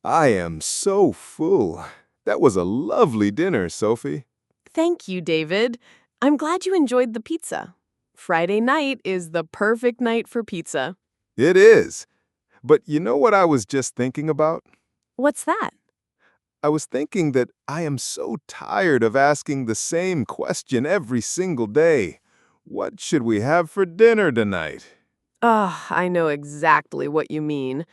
I am so full. That was a lovely dinner, Sophie. Thank you, David. I'm glad you enjoyed the pizza. Friday night is the perfect night for pizza. It is. But you know what I was just thinking about? What's that? I was thinking that I am so tired of asking the same question every single day. What should we have for dinner tonight? I know exactly what you mean.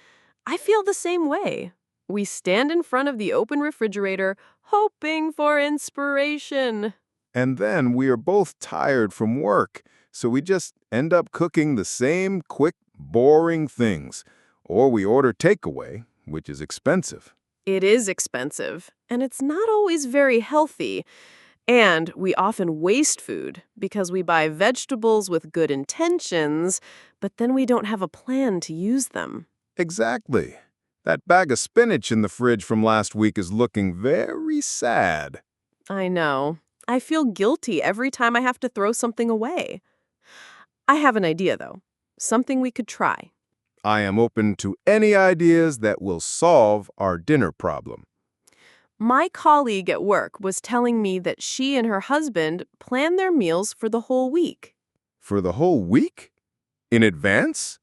I feel the same way. We stand in front of the open refrigerator, hoping for inspiration. And then we are both tired from work, so we just end up cooking the same quick, boring things. Or we order takeaway, which is expensive. It is expensive, and it's not always very healthy. And we often waste food because we buy vegetables with good intentions, but then we don't have a plan to use them. Exactly. That bag of spinach in the fridge from last week is looking very sad. I know. I feel guilty every time I have to throw something away. I have an idea, though. Something we could try. I am open to any ideas that will solve our dinner problem. My colleague at work was telling me that she and her husband plan their meals for the whole week. For the whole week? In advance?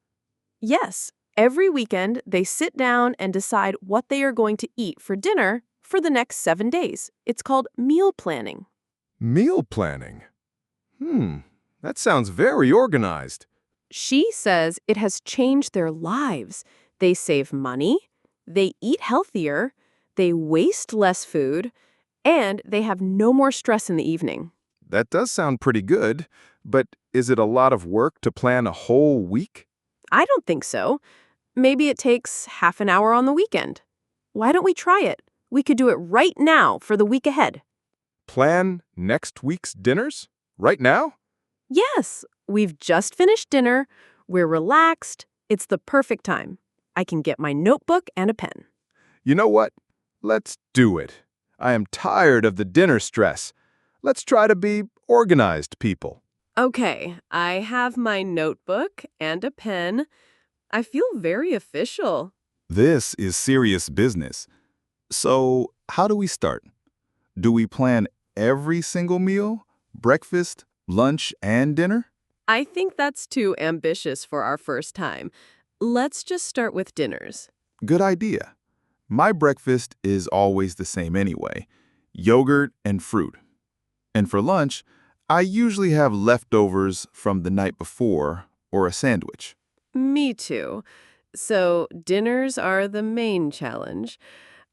Yes, every weekend they sit down and decide what they are going to eat for dinner for the next 7 days. It's called meal planning. Meal planning. That sounds very organized. She says it has changed their lives. They save money, they eat healthier, they waste less food, and they have no more stress in the evening. That does sound pretty good, but is it a lot of work to plan a whole week? I don't think so. Maybe it takes half an hour on the weekend. Why don't we try it? We could do it right now for the week ahead. Plan next week's dinners? Right now? Yes, we've just finished dinner. We're relaxed. It's the perfect time. I can get my notebook and a pen. You know what? Let's do it. I am tired of the dinner stress. Let's try to be organized people. Okay, I have my notebook and a pen. I feel very official. This is serious business. So, how do we start? Do we plan every single meal? Breakfast, lunch, and dinner? I think that's too ambitious for our first time. Let's just start with dinners. Good idea. My breakfast is always the same anyway, yogurt and fruit. And for lunch, I usually have leftovers from the night before or a sandwich. Me too. So, dinners are the main challenge.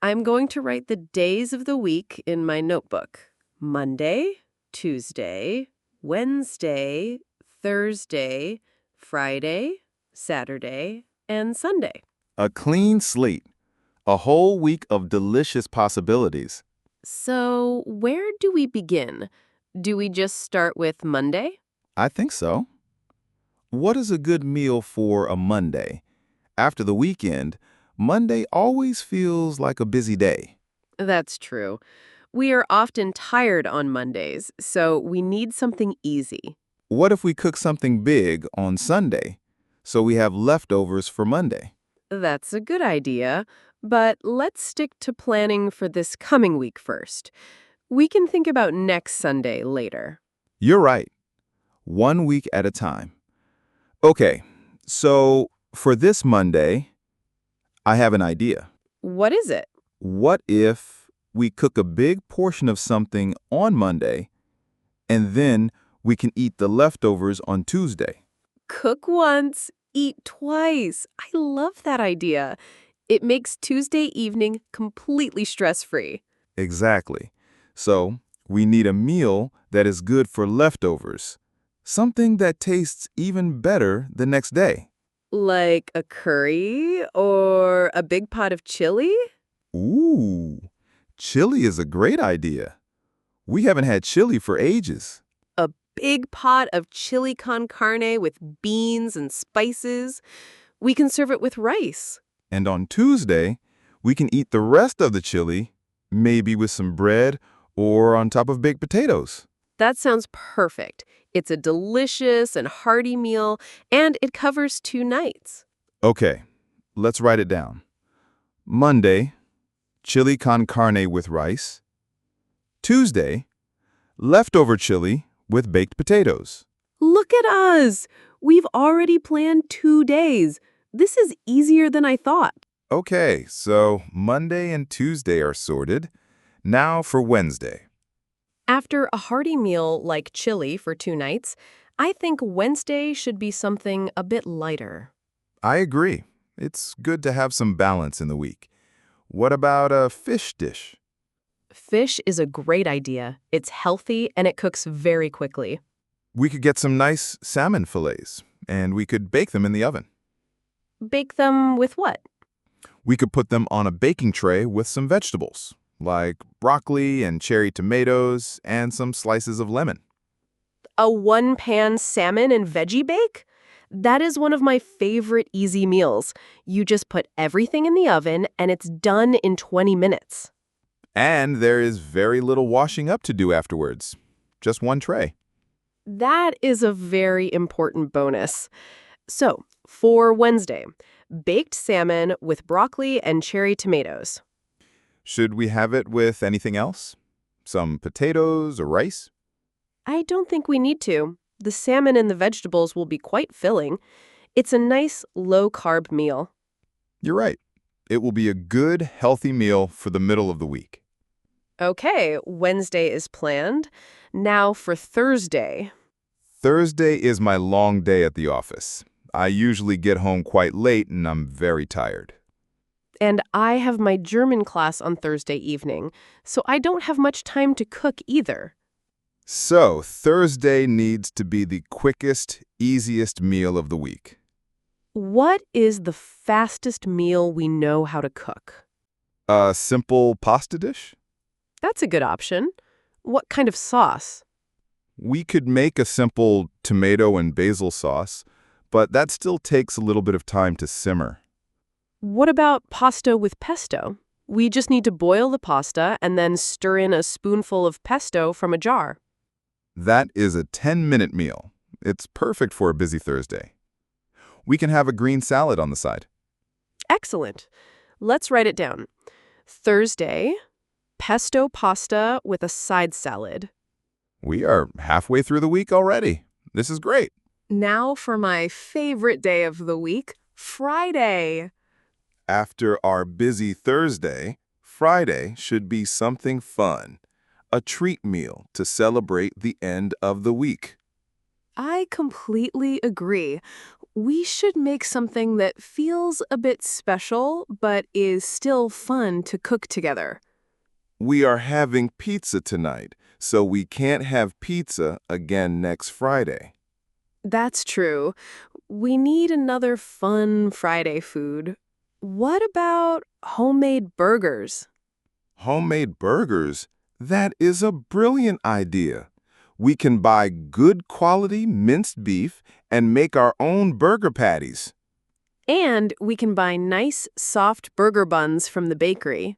I'm going to write the days of the week in my notebook. Monday, Tuesday, Wednesday, Thursday, Friday, Saturday, and Sunday. A clean slate, a whole week of delicious possibilities. So, where do we begin? Do we just start with Monday? I think so. What is a good meal for a Monday? After the weekend, Monday always feels like a busy day. That's true. We are often tired on Mondays, so we need something easy. What if we cook something big on Sunday, so we have leftovers for Monday? That's a good idea, but let's stick to planning for this coming week first. We can think about next Sunday later. You're right. 1 week at a time. Okay, so for this Monday, I have an idea. What is it? What if we cook a big portion of something on Monday, and then we can eat the leftovers on Tuesday? Cook once, eat twice. I love that idea. It makes Tuesday evening completely stress-free. Exactly. So we need a meal that is good for leftovers, something that tastes even better the next day. Like a curry or a big pot of chili? Ooh, chili is a great idea. We haven't had chili for ages. A big pot of chili con carne with beans and spices. We can serve it with rice. And on Tuesday, we can eat the rest of the chili, maybe with some bread or on top of baked potatoes. That sounds perfect. It's a delicious and hearty meal, and it covers 2 nights. Okay, let's write it down. Monday, chili con carne with rice. Tuesday, leftover chili with baked potatoes. Look at us! We've already planned 2 days. This is easier than I thought. Okay, so Monday and Tuesday are sorted. Now for Wednesday. After a hearty meal like chili for 2 nights, I think Wednesday should be something a bit lighter. I agree. It's good to have some balance in the week. What about a fish dish? Fish is a great idea. It's healthy and it cooks very quickly. We could get some nice salmon fillets, and we could bake them in the oven. Bake them with what? We could put them on a baking tray with some vegetables, like broccoli and cherry tomatoes and some slices of lemon. A one-pan salmon and veggie bake? That is one of my favorite easy meals. You just put everything in the oven and it's done in 20 minutes. And there is very little washing up to do afterwards. Just one tray. That is a very important bonus. So, for Wednesday, baked salmon with broccoli and cherry tomatoes. Should we have it with anything else? Some potatoes or rice? I don't think we need to. The salmon and the vegetables will be quite filling. It's a nice, low-carb meal. You're right. It will be a good, healthy meal for the middle of the week. Okay, Wednesday is planned. Now for Thursday. Thursday is my long day at the office. I usually get home quite late and I'm very tired. And I have my German class on Thursday evening, so I don't have much time to cook either. So, Thursday needs to be the quickest, easiest meal of the week. What is the fastest meal we know how to cook? A simple pasta dish? That's a good option. What kind of sauce? We could make a simple tomato and basil sauce, but that still takes a little bit of time to simmer. What about pasta with pesto? We just need to boil the pasta and then stir in a spoonful of pesto from a jar. That is a 10-minute meal. It's perfect for a busy Thursday. We can have a green salad on the side. Excellent. Let's write it down. Thursday, pesto pasta with a side salad. We are halfway through the week already. This is great. Now for my favorite day of the week, Friday. After our busy Thursday, Friday should be something fun. A treat meal to celebrate the end of the week. I completely agree. We should make something that feels a bit special, but is still fun to cook together. We are having pizza tonight, so we can't have pizza again next Friday. That's true. We need another fun Friday food. What about homemade burgers? Homemade burgers? That is a brilliant idea. We can buy good quality minced beef and make our own burger patties. And we can buy nice, soft burger buns from the bakery.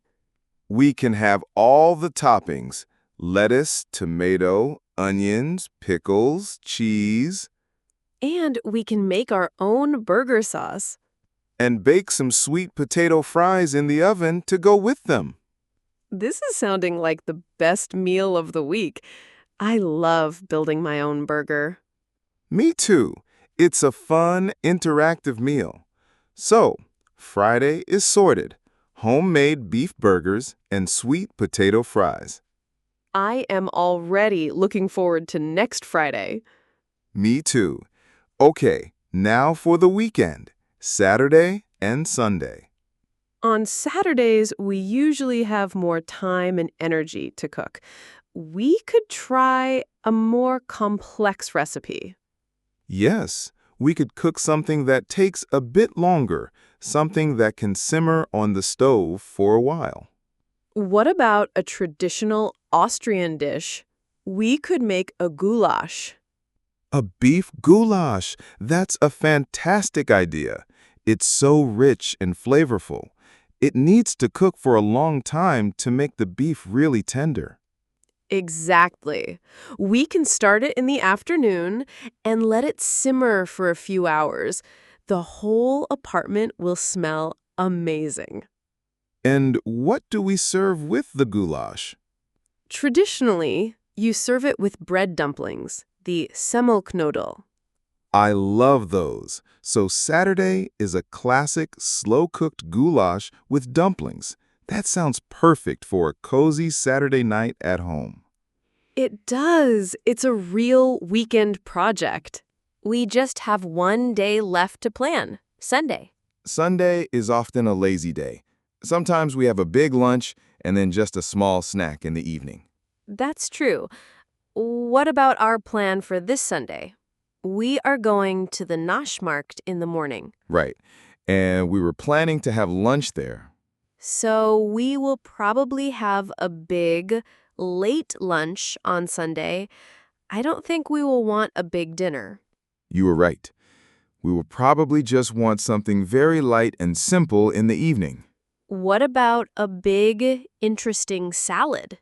We can have all the toppings: lettuce, tomato, onions, pickles, cheese. And we can make our own burger sauce. And bake some sweet potato fries in the oven to go with them. This is sounding like the best meal of the week. I love building my own burger. Me too. It's a fun, interactive meal. So, Friday is sorted: homemade beef burgers and sweet potato fries. I am already looking forward to next Friday. Me too. Okay, now for the weekend, Saturday and Sunday. On Saturdays, we usually have more time and energy to cook. We could try a more complex recipe. Yes, we could cook something that takes a bit longer, something that can simmer on the stove for a while. What about a traditional Austrian dish? We could make a goulash. A beef goulash! That's a fantastic idea. It's so rich and flavorful. It needs to cook for a long time to make the beef really tender. Exactly. We can start it in the afternoon and let it simmer for a few hours. The whole apartment will smell amazing. And what do we serve with the goulash? Traditionally, you serve it with bread dumplings, the semmelknödel. I love those. So Saturday is a classic slow-cooked goulash with dumplings. That sounds perfect for a cozy Saturday night at home. It does. It's a real weekend project. We just have one day left to plan, Sunday. Sunday is often a lazy day. Sometimes we have a big lunch and then just a small snack in the evening. That's true. What about our plan for this Sunday? We are going to the Naschmarkt in the morning. Right. And we were planning to have lunch there. So we will probably have a big, late lunch on Sunday. I don't think we will want a big dinner. You were right. We will probably just want something very light and simple in the evening. What about a big, interesting salad?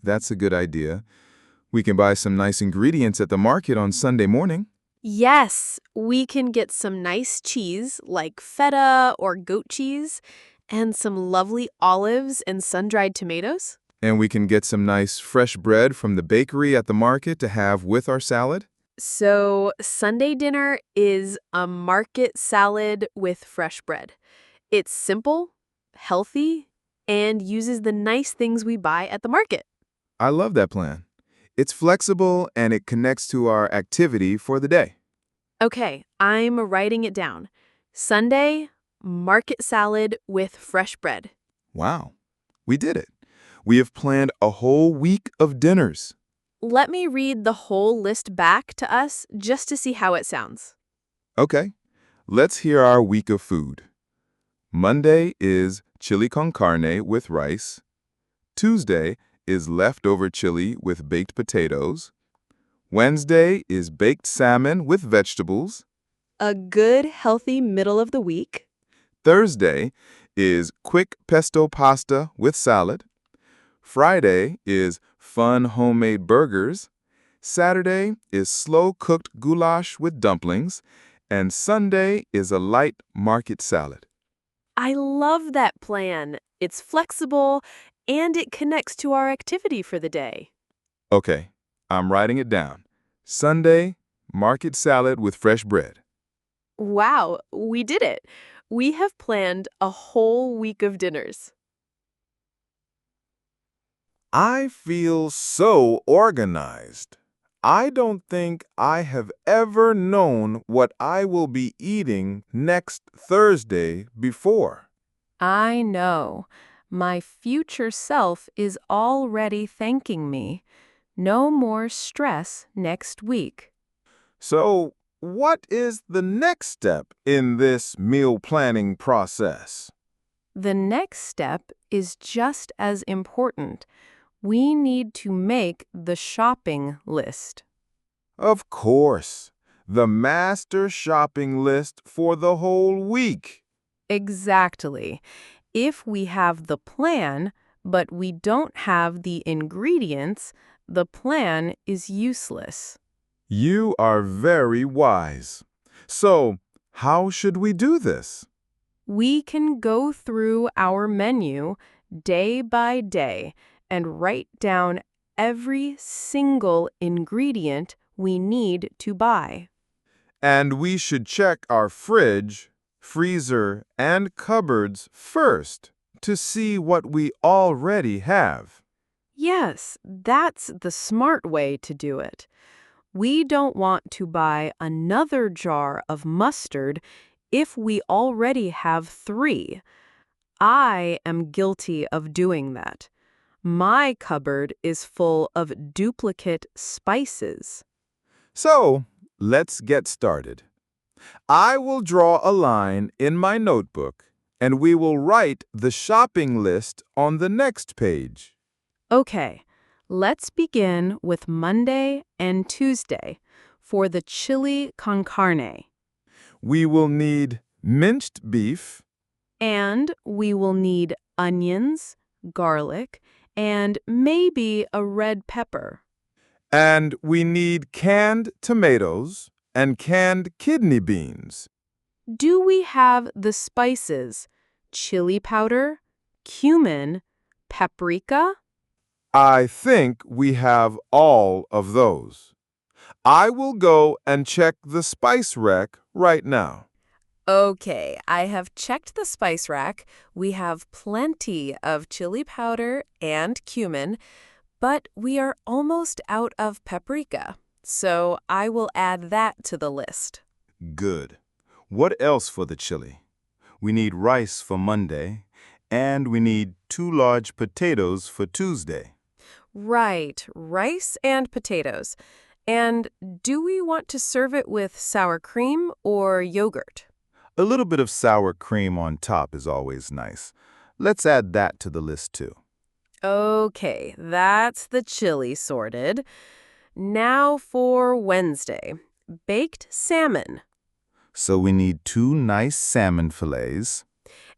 That's a good idea. We can buy some nice ingredients at the market on Sunday morning. Yes, we can get some nice cheese like feta or goat cheese and some lovely olives and sun-dried tomatoes. And we can get some nice fresh bread from the bakery at the market to have with our salad. So Sunday dinner is a market salad with fresh bread. It's simple, healthy, and uses the nice things we buy at the market. I love that plan. It's flexible and it connects to our activity for the day. Okay, I'm writing it down. Sunday, market salad with fresh bread. Wow, we did it. We have planned a whole week of dinners. Let me read the whole list back to us just to see how it sounds. Okay, let's hear our week of food. Monday is chili con carne with rice. Tuesday is leftover chili with baked potatoes. Wednesday is baked salmon with vegetables. A good, healthy middle of the week. Thursday is quick pesto pasta with salad. Friday is fun homemade burgers. Saturday is slow-cooked goulash with dumplings. And Sunday is a light market salad. I love that plan. It's flexible and it connects to our activity for the day. Okay, I'm writing it down. Sunday, market salad with fresh bread. Wow, we did it. We have planned a whole week of dinners. I feel so organized. I don't think I have ever known what I will be eating next Thursday before. I know. My future self is already thanking me. No more stress next week. So, what is the next step in this meal planning process? The next step is just as important. We need to make the shopping list. Of course, the master shopping list for the whole week. Exactly. If we have the plan, but we don't have the ingredients, the plan is useless. You are very wise. So, how should we do this? We can go through our menu day by day and write down every single ingredient we need to buy. And we should check our fridge, freezer, and cupboards first to see what we already have. Yes, that's the smart way to do it. We don't want to buy another jar of mustard if we already have 3. I am guilty of doing that. My cupboard is full of duplicate spices. So, let's get started. I will draw a line in my notebook, and we will write the shopping list on the next page. Okay, let's begin with Monday and Tuesday for the chili con carne. We will need minced beef, And we will need onions, garlic, and maybe a red pepper. and we need canned tomatoes and canned kidney beans. Do we have the spices? Chili powder, cumin, paprika? I think we have all of those. I will go and check the spice rack right now. Okay, I have checked the spice rack. We have plenty of chili powder and cumin, but we are almost out of paprika. So I will add that to the list. Good. What else for the chili? We need rice for Monday, and we need 2 large potatoes for Tuesday. Right, rice and potatoes. And do we want to serve it with sour cream or yogurt? A little bit of sour cream on top is always nice. Let's add that to the list too. Okay, that's the chili sorted. Now for Wednesday. Baked salmon So we need 2 nice salmon fillets.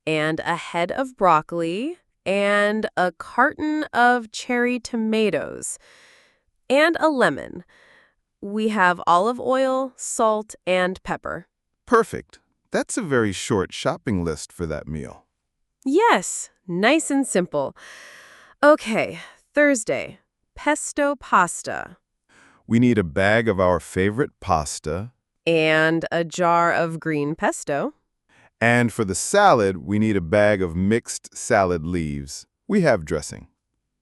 and a head of broccoli and a carton of cherry tomatoes and a lemon. We have olive oil, salt, and pepper. Perfect. That's a very short shopping list for that meal. Yes, nice and simple. Okay, Thursday. Pesto pasta We need a bag of our favorite pasta. and a jar of green pesto. And for the salad, we need a bag of mixed salad leaves. We have dressing.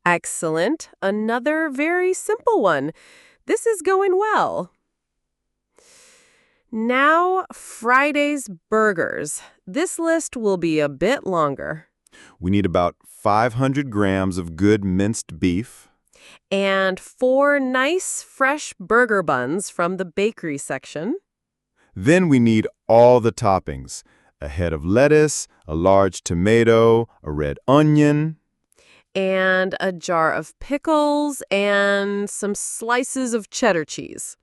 Excellent. Another very simple one. This is going well. Now, Friday's burgers. This list will be a bit longer. We need about 500 grams of good minced beef. And 4 nice fresh burger buns from the bakery section. Then we need all the toppings. A head of lettuce, a large tomato, a red onion. And a jar of pickles and some slices of cheddar cheese.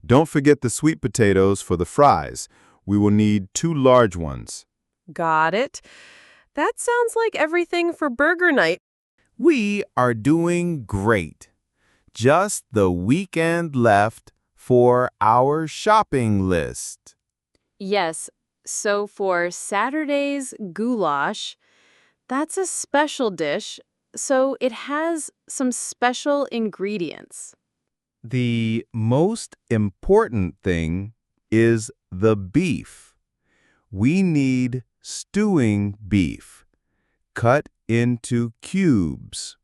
Don't forget the sweet potatoes for the fries. We will need 2 large ones. Got it. That sounds like everything for burger night. We are doing great. Just the weekend left for our shopping list. Yes, so for Saturday's goulash, that's a special dish, so it has some special ingredients. The most important thing is the beef. We need stewing beef, cut into cubes.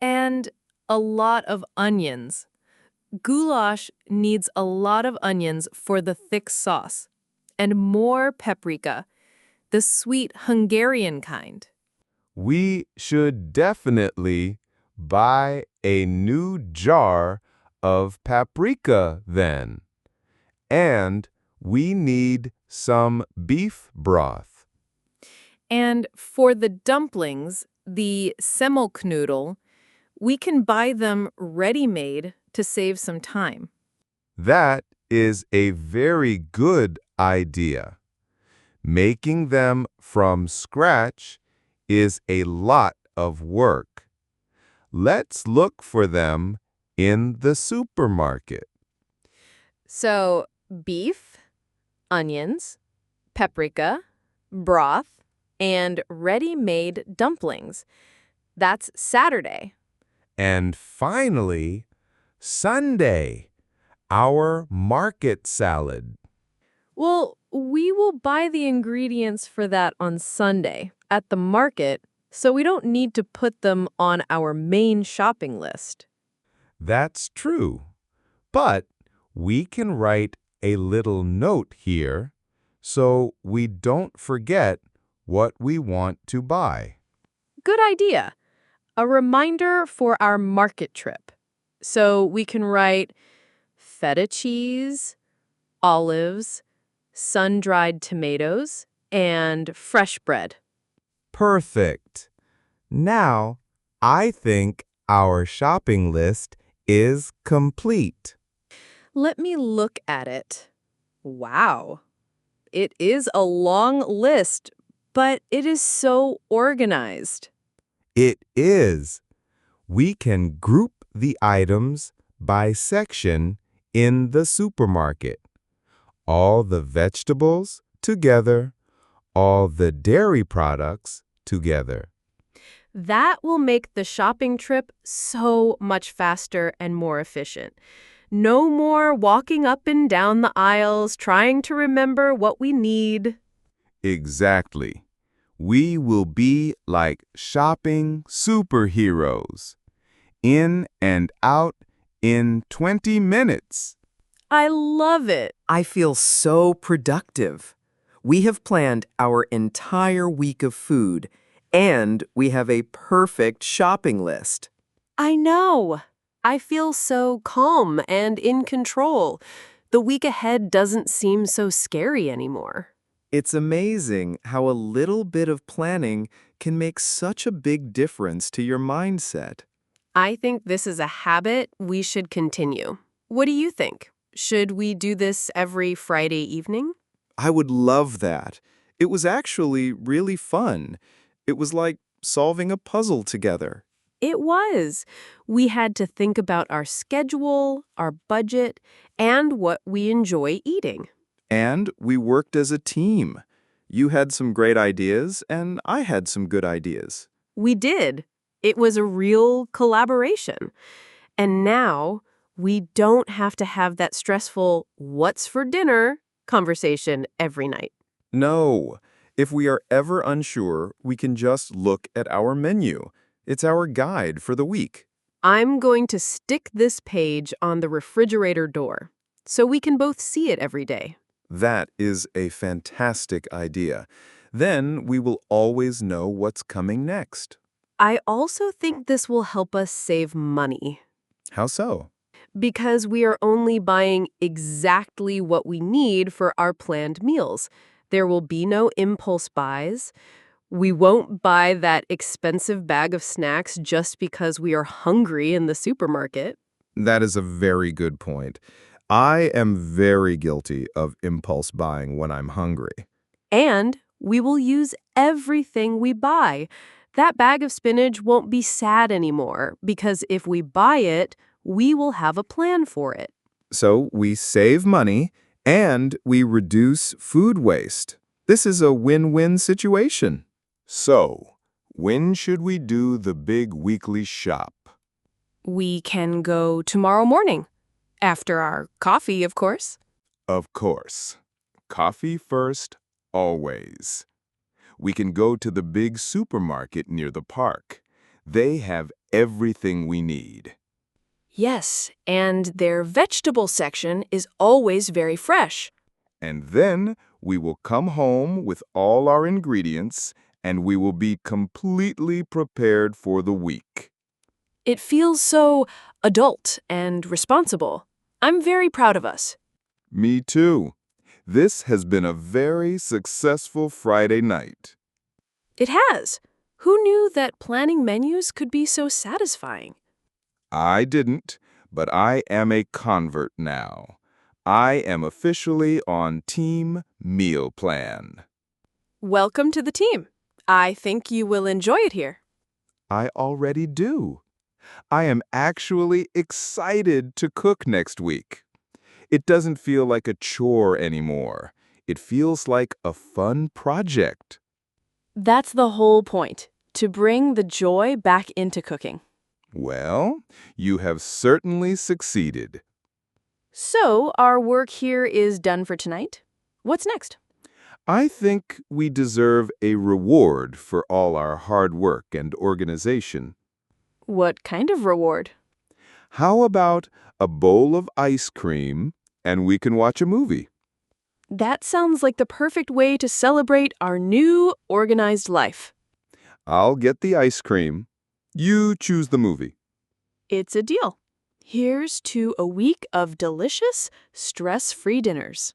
And a lot of onions. Goulash needs a lot of onions for the thick sauce. And more paprika, the sweet Hungarian kind. We should definitely buy a new jar of paprika then. And we need some beef broth. And for the dumplings, the semmelknödel, we can buy them ready-made to save some time. That is a very good idea. Making them from scratch is a lot of work. Let's look for them in the supermarket. So, beef, onions, paprika, broth, and ready-made dumplings. That's Saturday. And finally, Sunday, our market salad. Well, we will buy the ingredients for that on Sunday at the market, so we don't need to put them on our main shopping list. That's true. But we can write a little note here so we don't forget what we want to buy. Good idea. A reminder for our market trip. So we can write feta cheese, olives, sun-dried tomatoes, and fresh bread. Perfect. Now, I think our shopping list is complete. Let me look at it. Wow. It is a long list, but it is so organized. It is. We can group the items by section in the supermarket. All the vegetables together, all the dairy products together. That will make the shopping trip so much faster and more efficient. No more walking up and down the aisles trying to remember what we need. Exactly. We will be like shopping superheroes. In and out in 20 minutes. I love it. I feel so productive. We have planned our entire week of food, and we have a perfect shopping list. I know. I feel so calm and in control. The week ahead doesn't seem so scary anymore. It's amazing how a little bit of planning can make such a big difference to your mindset. I think this is a habit we should continue. What do you think? Should we do this every Friday evening? I would love that. It was actually really fun. It was like solving a puzzle together. It was. We had to think about our schedule, our budget, and what we enjoy eating. And we worked as a team. You had some great ideas, and I had some good ideas. We did. It was a real collaboration. And now we don't have to have that stressful "what's for dinner" conversation every night. No, if we are ever unsure, we can just look at our menu. It's our guide for the week. I'm going to stick this page on the refrigerator door so we can both see it every day. That is a fantastic idea. Then we will always know what's coming next. I also think this will help us save money How so? because we are only buying exactly what we need for our planned meals. There will be no impulse buys. We won't buy that expensive bag of snacks just because we are hungry in the supermarket. That is a very good point. I am very guilty of impulse buying when I'm hungry. And we will use everything we buy. That bag of spinach won't be sad anymore because if we buy it, we will have a plan for it. So we save money and we reduce food waste. This is a win-win situation. So, when should we do the big weekly shop? We can go tomorrow morning. After our coffee, of course. Of course. Coffee first, always. We can go to the big supermarket near the park. They have everything we need. Yes, and their vegetable section is always very fresh. And then we will come home with all our ingredients and we will be completely prepared for the week. It feels so adult and responsible. I'm very proud of us. Me too. This has been a very successful Friday night. It has. Who knew that planning menus could be so satisfying? I didn't, but I am a convert now. I am officially on Team Meal Plan. Welcome to the team. I think you will enjoy it here. I already do. I am actually excited to cook next week. It doesn't feel like a chore anymore. It feels like a fun project. That's the whole point, to bring the joy back into cooking. Well, you have certainly succeeded. So, our work here is done for tonight. What's next? I think we deserve a reward for all our hard work and organization. What kind of reward? How about a bowl of ice cream and we can watch a movie? That sounds like the perfect way to celebrate our new organized life. I'll get the ice cream. You choose the movie. It's a deal. Here's to a week of delicious, stress-free dinners.